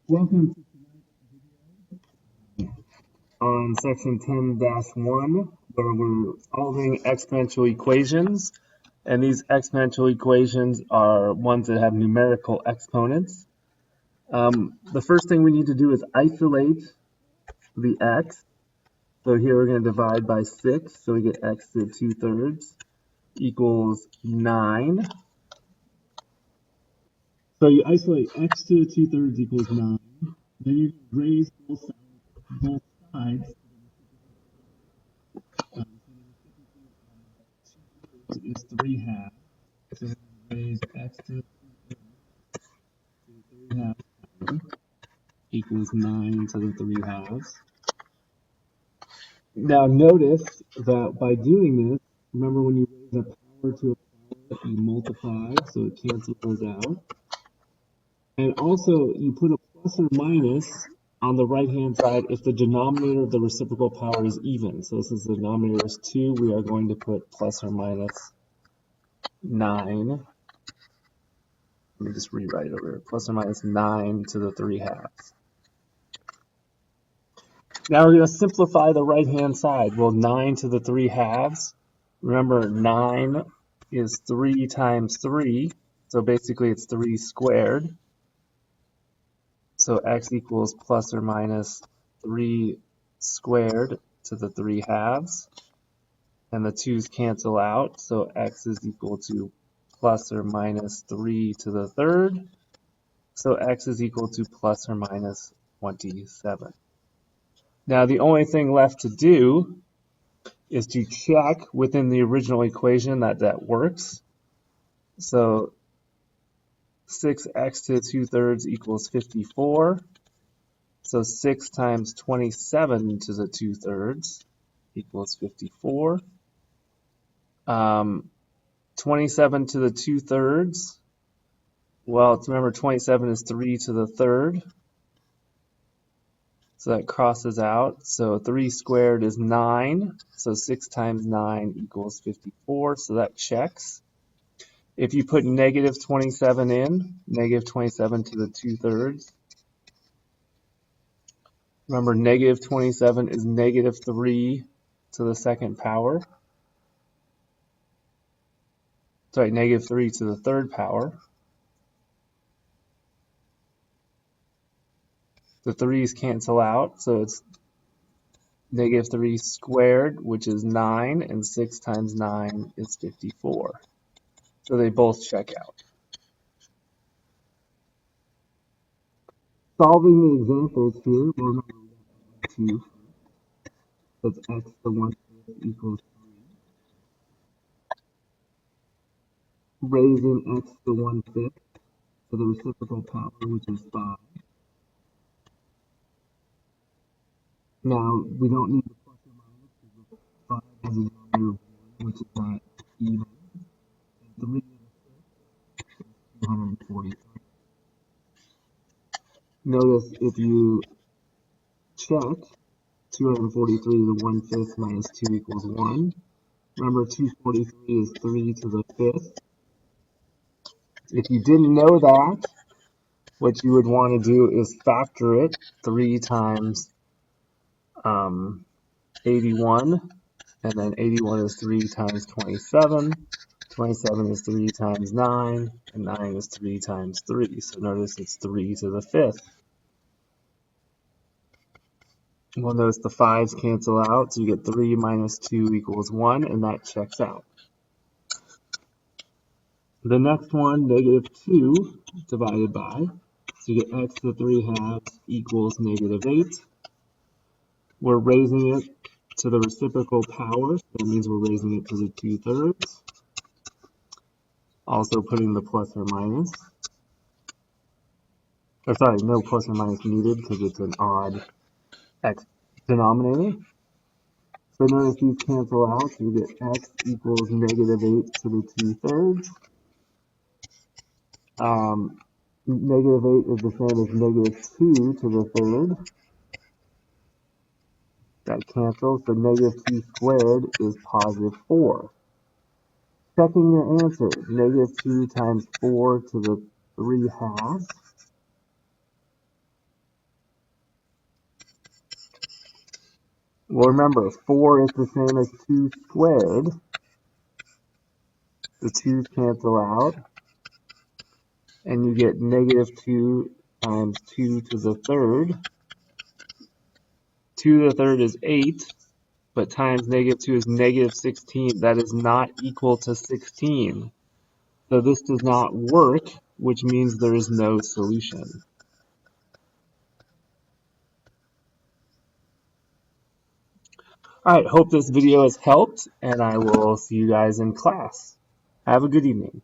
Welcome to on section 10-1, where we're solving exponential equations. And these exponential equations are ones that have numerical exponents. The first thing we need to do is isolate the x. So here we're going to divide by 6. So we get x to the 2/3 equals 9. So you isolate x to the 2/3 equals 9. Then you raise both sides. Is 3/2. So raise x to the 3/2 equals 9 to the 3/2. Now notice that by doing this, remember when you raise a power to a power, you multiply, so it cancels those out. And also, you put a plus or minus on the right-hand side if the denominator of the reciprocal power is even. So since the denominator is 2, we are going to put plus or minus 9. Let me just rewrite it over here. Plus or minus 9 to the 3/2. Now we're going to simplify the right-hand side. Well, 9 to the 3/2. Remember, 9 is 3 times 3. So basically, it's 3 squared. So x equals plus or minus 3 squared to the 3/2. And the 2's cancel out. So x is equal to plus or minus 3 to the 3rd. So x is equal to plus or minus 27. Now the only thing left to do is to check within the original equation that that works. So 6x to the 2/3 equals 54. So 6 times 27 to the 2/3 equals 54. 27 to the 2/3. Well, remember 27 is 3 to the 3rd. So that crosses out. So 3 squared is 9. So 6 times 9 equals 54. So that checks. If you put negative 27 in, negative 27 to the 2/3. Remember, negative 27 is negative 3 to the 2nd power. Sorry, negative 3 to the 3rd power. The 3's cancel out, so it's negative 3 squared, which is 9, and 6 times 9 is 54. So they both check out. Solving the examples here, we'll remember 2. That's x to the 1/5 equals 3. Raising x to the 1/5 to the reciprocal power, which is 5. Now, we don't need the plus or minus because the 5 has a denominator of 1, which is not even. And 3 is 243. Notice if you check 243 to the 1/5 minus 2 equals 1. Remember, 243 is 3 to the 5th. If you didn't know that, what you would want to do is factor it 3 times 81, and then 81 is 3 times 27. 27 is 3 times 9, and 9 is 3 times 3. So notice it's 3 to the 5th. Well, notice the 5's cancel out, so you get 3 minus 2 equals 1, and that checks out. The next one, negative 2 divided by, so you get x to the 3/2 equals negative 8. We're raising it to the reciprocal power, so that means we're raising it to the 2/3. Also putting the plus or minus. Or sorry, no plus or minus needed because it's an odd x denominator. So notice these cancel out, so you get x equals negative 8 to the 2/3. Negative 8 is the same as negative 2 to the 3rd. That cancels, so negative 2 squared is positive 4. Checking your answer, negative 2 times 4 to the 3/2. Well, remember, 4 is the same as 2 squared. The 2's cancel out, and you get negative 2 times 2 to the third. 2 to the third is 8, but times negative 2 is negative 16. That is not equal to 16. So this does not work, which means there is no solution. All right, hope this video has helped, and I will see you guys in class. Have a good evening.